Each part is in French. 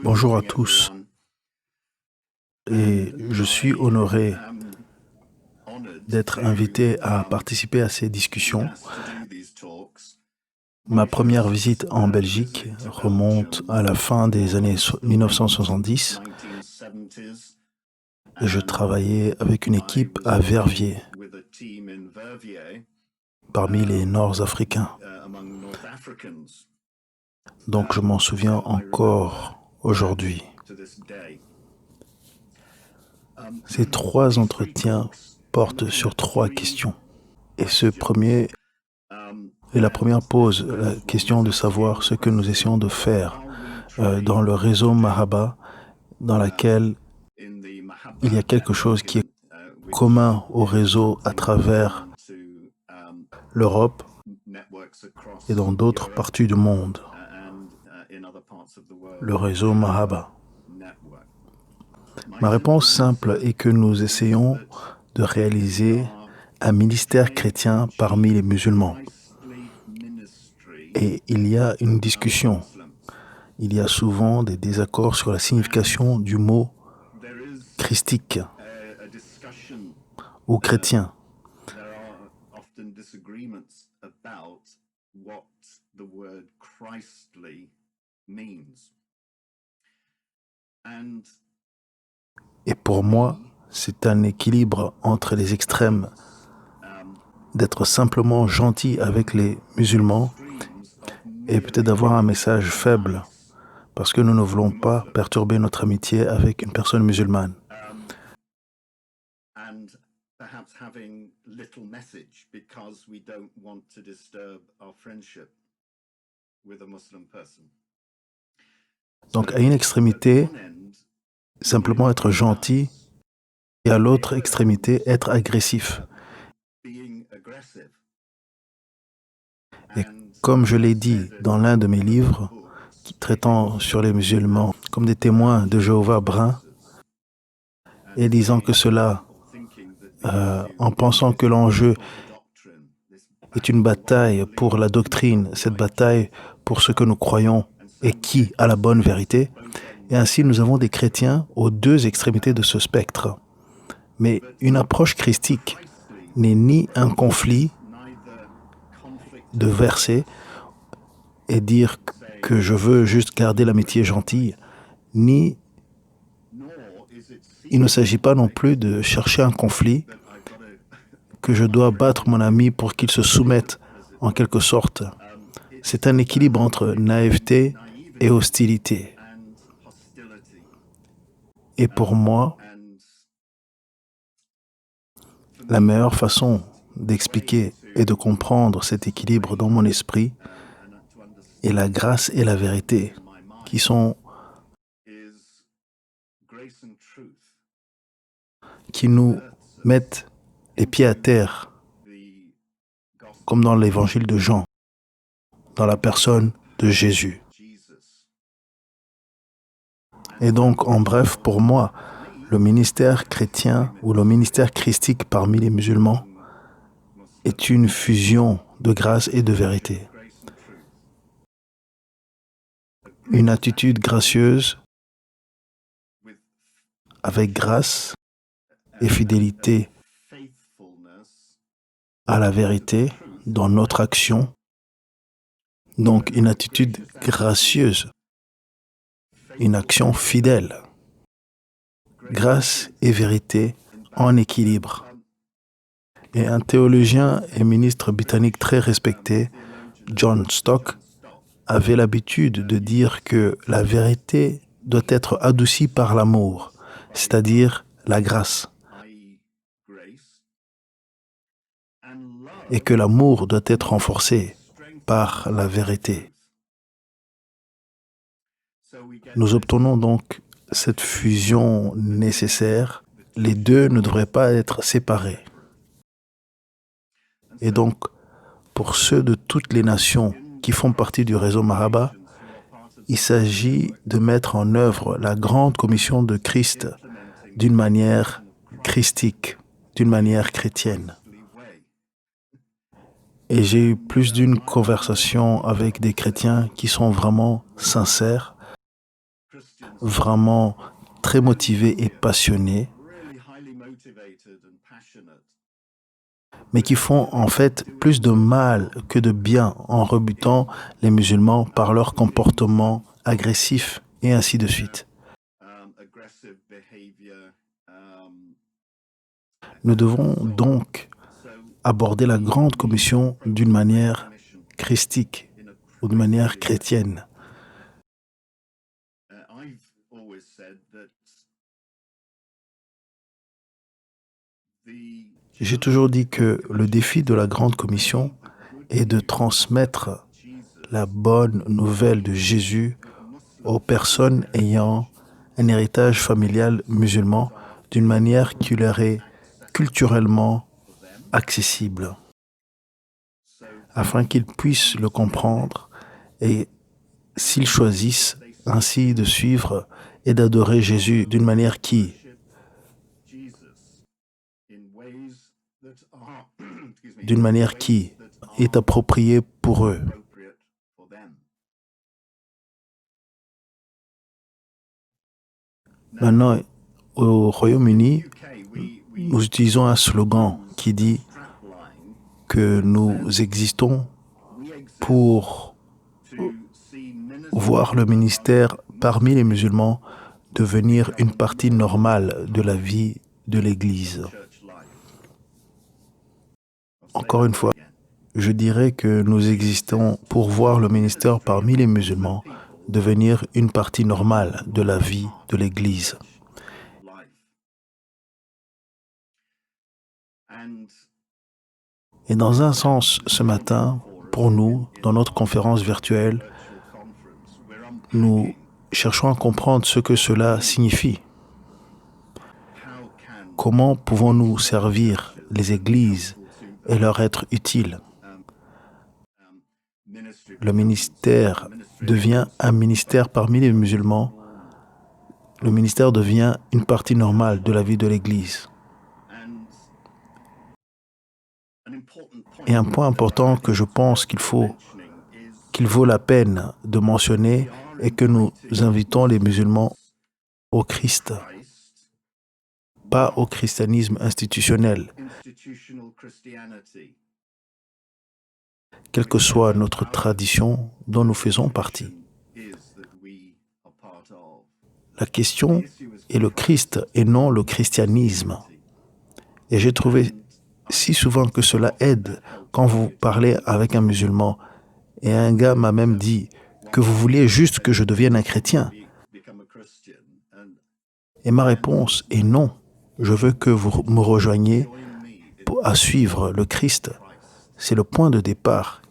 Bonjour à tous et je suis honoré d'être invité à participer à ces discussions. Ma première visite en Belgique remonte à la fin des années 1970 et je travaillais avec une équipe à Verviers, parmi les Nord-Africains. Donc je m'en souviens encore aujourd'hui. Ces trois entretiens portent sur trois questions. Et la première pose la question de savoir ce que nous essayons de faire dans le réseau Mahaba, dans laquelle il y a quelque chose qui est commun au réseau à travers l'Europe et dans d'autres parties du monde, le réseau Mahaba. Ma réponse simple est que nous essayons de réaliser un ministère chrétien parmi les musulmans. Et il y a une discussion. Il y a souvent des désaccords sur la signification du mot christique ou chrétien. Et pour moi, c'est un équilibre entre les extrêmes d'être simplement gentil avec les musulmans et peut-être d'avoir un message faible parce que nous ne voulons pas perturber notre amitié avec une personne musulmane. Donc à une extrémité, simplement être gentil et à l'autre extrémité, être agressif. Et comme je l'ai dit dans l'un de mes livres, traitant sur les musulmans comme des témoins de Jéhovah bruns, et disant que cela, en pensant que l'enjeu est une bataille pour la doctrine, cette bataille pour ce que nous croyons et qui a la bonne vérité. Et ainsi, nous avons des chrétiens aux deux extrémités de ce spectre. Mais une approche christique n'est ni un conflit de versets et dire que je veux juste garder l'amitié gentille, ni il ne s'agit pas non plus de chercher un conflit, que je dois battre mon ami pour qu'il se soumette en quelque sorte. C'est un équilibre entre naïveté et hostilité. Et pour moi, la meilleure façon d'expliquer et de comprendre cet équilibre dans mon esprit est la grâce et la vérité, qui nous mettent les pieds à terre, comme dans l'évangile de Jean, dans la personne de Jésus. Et donc, en bref, pour moi, le ministère chrétien ou le ministère christique parmi les musulmans est une fusion de grâce et de vérité. Une attitude gracieuse avec grâce et fidélité à la vérité dans notre action. Donc une attitude gracieuse, une action fidèle. Grâce et vérité en équilibre. Et un théologien et ministre britannique très respecté, John Stock, avait l'habitude de dire que la vérité doit être adoucie par l'amour, c'est-à-dire la grâce. Et que l'amour doit être renforcé par la vérité. Nous obtenons donc cette fusion nécessaire. Les deux ne devraient pas être séparés. Et donc, pour ceux de toutes les nations qui font partie du réseau Mahaba, il s'agit de mettre en œuvre la grande commission de Christ d'une manière christique, d'une manière chrétienne. Et j'ai eu plus d'une conversation avec des chrétiens qui sont vraiment sincères vraiment très motivés et passionnés, mais qui font en fait plus de mal que de bien en rebutant les musulmans par leur comportement agressif et ainsi de suite. Nous devons donc aborder la grande commission d'une manière christique ou d'une manière chrétienne. J'ai toujours dit que le défi de la grande commission est de transmettre la bonne nouvelle de Jésus aux personnes ayant un héritage familial musulman d'une manière qui leur est culturellement accessible, afin qu'ils puissent le comprendre et s'ils choisissent ainsi de suivre et d'adorer Jésus d'une manière qui est appropriée pour eux. Maintenant, au Royaume-Uni, nous utilisons un slogan qui dit que nous existons pour voir le ministère parmi les musulmans devenir une partie normale de la vie de l'Église. Encore une fois, je dirais que nous existons pour voir le ministère parmi les musulmans devenir une partie normale de la vie de l'Église. Et dans un sens, ce matin, pour nous, dans notre conférence virtuelle, nous cherchons à comprendre ce que cela signifie. Comment pouvons-nous servir les églises et leur être utiles? Le ministère devient un ministère parmi les musulmans. Le ministère devient une partie normale de la vie de l'Église. Et un point important que je pense qu'il vaut la peine de mentionner est que nous invitons les musulmans au Christ, pas au christianisme institutionnel. Quelle que soit notre tradition dont nous faisons partie. La question est le Christ et non le christianisme. Et j'ai trouvé si souvent que cela aide quand vous parlez avec un musulman. Et un gars m'a même dit que vous vouliez juste que je devienne un chrétien. Et ma réponse est non. Je veux que vous me rejoigniez à suivre le Christ. C'est le point de départ.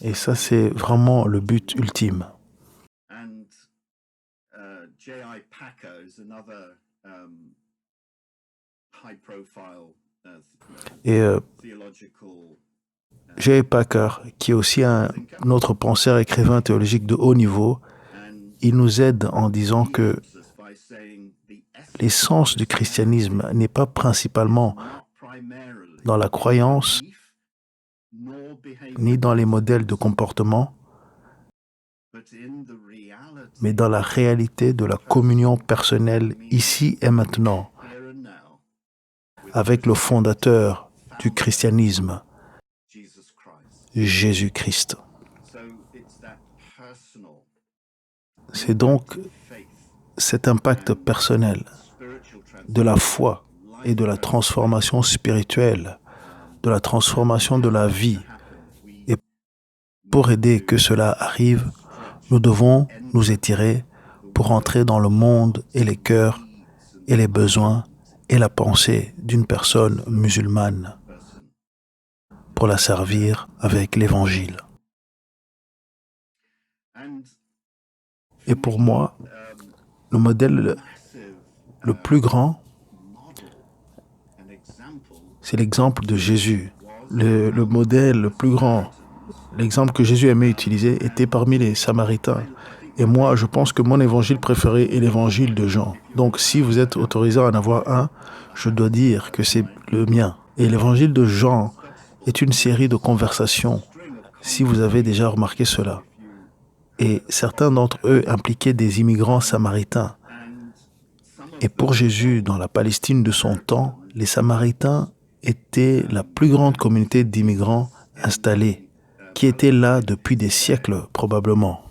Et ça, c'est vraiment le but ultime. Et J.I. Packer, qui est aussi un autre penseur écrivain théologique de haut niveau, il nous aide en disant que l'essence du christianisme n'est pas principalement dans la croyance ni dans les modèles de comportement, mais dans la réalité de la communion personnelle ici et maintenant avec le fondateur du christianisme, Jésus-Christ. C'est donc cet impact personnel de la foi et de la transformation spirituelle, de la transformation de la vie. Et pour aider que cela arrive, nous devons nous étirer pour entrer dans le monde et les cœurs et les besoins et la pensée d'une personne musulmane pour la servir avec l'Évangile. Et pour moi, le modèle le plus grand, c'est l'exemple de Jésus. Le modèle le plus grand, l'exemple que Jésus aimait utiliser était parmi les Samaritains. Et moi, je pense que mon évangile préféré est l'évangile de Jean. Donc, si vous êtes autorisé à en avoir un, je dois dire que c'est le mien. Et l'évangile de Jean est une série de conversations, si vous avez déjà remarqué cela. Et certains d'entre eux impliquaient des immigrants samaritains. Et pour Jésus, dans la Palestine de son temps, les Samaritains étaient la plus grande communauté d'immigrants installés, qui étaient là depuis des siècles probablement.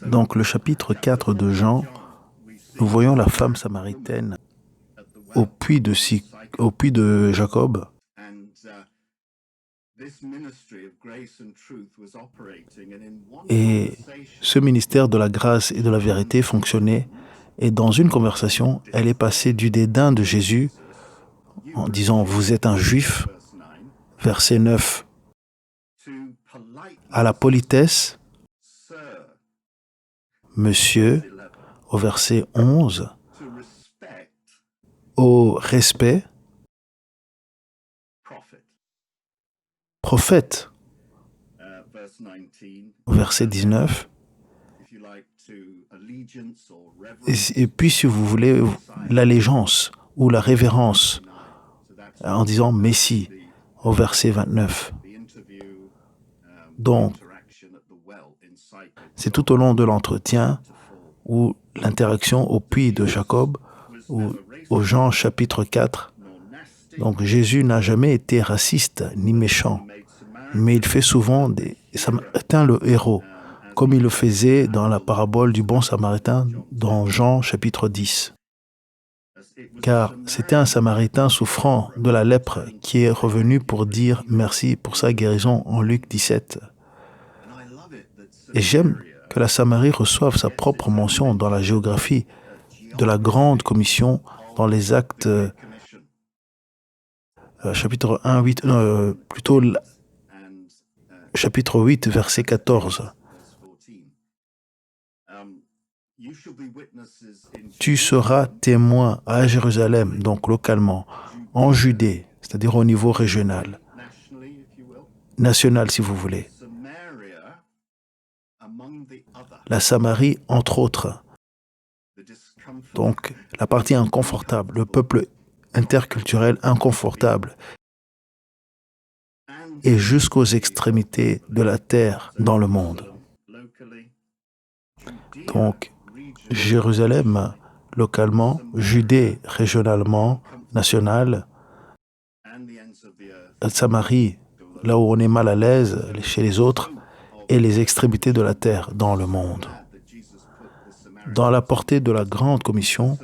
Donc le chapitre 4 de Jean, nous voyons la femme samaritaine au puits de Jacob. Et ce ministère de la grâce et de la vérité fonctionnait. Et dans une conversation, elle est passée du dédain de Jésus en disant « Vous êtes un juif », verset 9, à la politesse, monsieur, au verset 11, au respect, prophète, au verset 19, et puis si vous voulez, l'allégeance ou la révérence, en disant Messie, au verset 29. Donc, c'est tout au long de l'entretien ou l'interaction au puits de Jacob ou au Jean chapitre 4. Donc Jésus n'a jamais été raciste ni méchant, mais il fait souvent des Samaritains le héros, comme il le faisait dans la parabole du bon Samaritain dans Jean chapitre 10. Car c'était un Samaritain souffrant de la lèpre qui est revenu pour dire merci pour sa guérison en Luc 17. Et j'aime que la Samarie reçoive sa propre mention dans la géographie de la Grande Commission dans les Actes chapitre 1, 8, chapitre 8, verset 14. Tu seras témoin à Jérusalem, donc localement, en Judée, c'est-à-dire au niveau régional, national si vous voulez. La Samarie, entre autres. Donc, la partie inconfortable, le peuple interculturel inconfortable, et jusqu'aux extrémités de la terre dans le monde. Donc, Jérusalem, localement, Judée, régionalement, national, Samarie, là où on est mal à l'aise chez les autres, et les extrémités de la terre dans le monde. Dans la portée de la Grande Commission,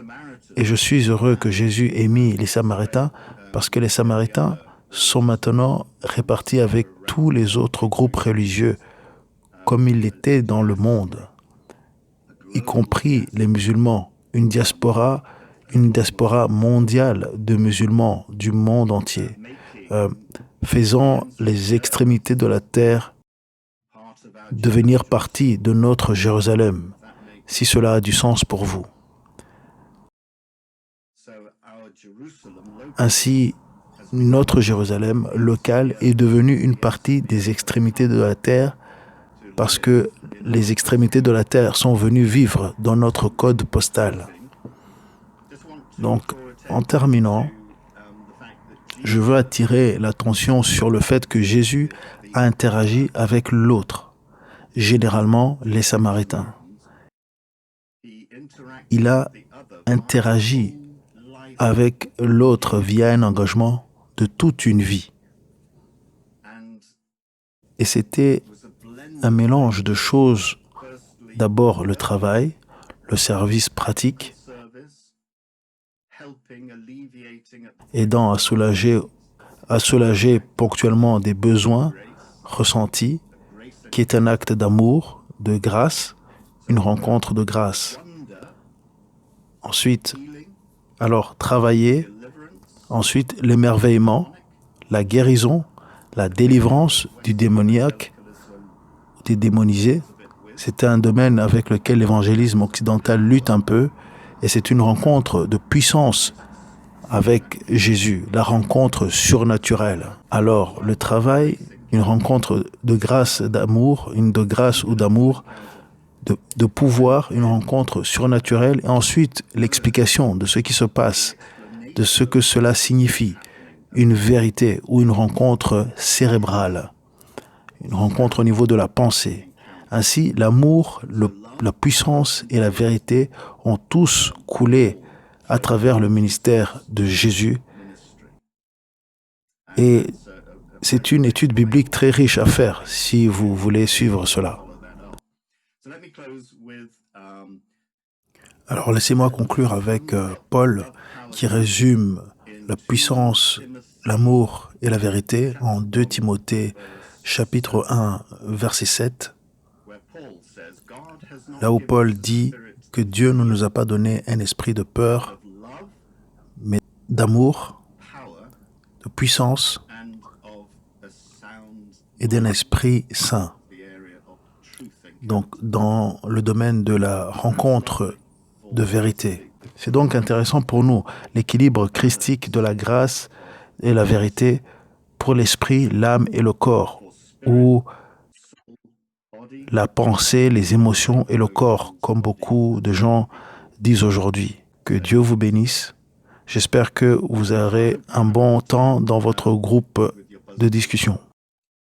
et je suis heureux que Jésus ait mis les Samaritains, parce que les Samaritains sont maintenant répartis avec tous les autres groupes religieux, comme ils l'étaient dans le monde, y compris les musulmans, une diaspora mondiale de musulmans du monde entier, faisant les extrémités de la terre devenir partie de notre Jérusalem, si cela a du sens pour vous. Ainsi, notre Jérusalem local est devenu une partie des extrémités de la terre parce que les extrémités de la terre sont venues vivre dans notre code postal. Donc, en terminant, je veux attirer l'attention sur le fait que Jésus a interagi avec l'autre, généralement les Samaritains. Il a interagi avec l'autre via un engagement de toute une vie. Et c'était un mélange de choses. D'abord le travail, le service pratique, aidant à soulager ponctuellement des besoins ressentis, qui est un acte d'amour, de grâce, une rencontre de grâce. Ensuite, alors travailler, ensuite l'émerveillement, la guérison, la délivrance du démoniaque, des démonisés. C'est un domaine avec lequel l'évangélisme occidental lutte un peu, et c'est une rencontre de puissance avec Jésus, la rencontre surnaturelle. Alors, le travail une rencontre de grâce, d'amour, de grâce ou d'amour, de pouvoir, une rencontre surnaturelle, et ensuite l'explication de ce qui se passe, de ce que cela signifie, une vérité ou une rencontre cérébrale, une rencontre au niveau de la pensée. Ainsi, l'amour, la puissance et la vérité ont tous coulé à travers le ministère de Jésus. Et c'est une étude biblique très riche à faire si vous voulez suivre cela. Alors laissez-moi conclure avec Paul qui résume la puissance, l'amour et la vérité en 2 Timothée chapitre 1 verset 7, là où Paul dit que Dieu ne nous a pas donné un esprit de peur, mais d'amour, de puissance et d'un esprit saint. Donc, dans le domaine de la rencontre de vérité. C'est donc intéressant pour nous, l'équilibre christique de la grâce et la vérité pour l'esprit, l'âme et le corps, ou la pensée, les émotions et le corps, comme beaucoup de gens disent aujourd'hui. Que Dieu vous bénisse. J'espère que vous aurez un bon temps dans votre groupe de discussion.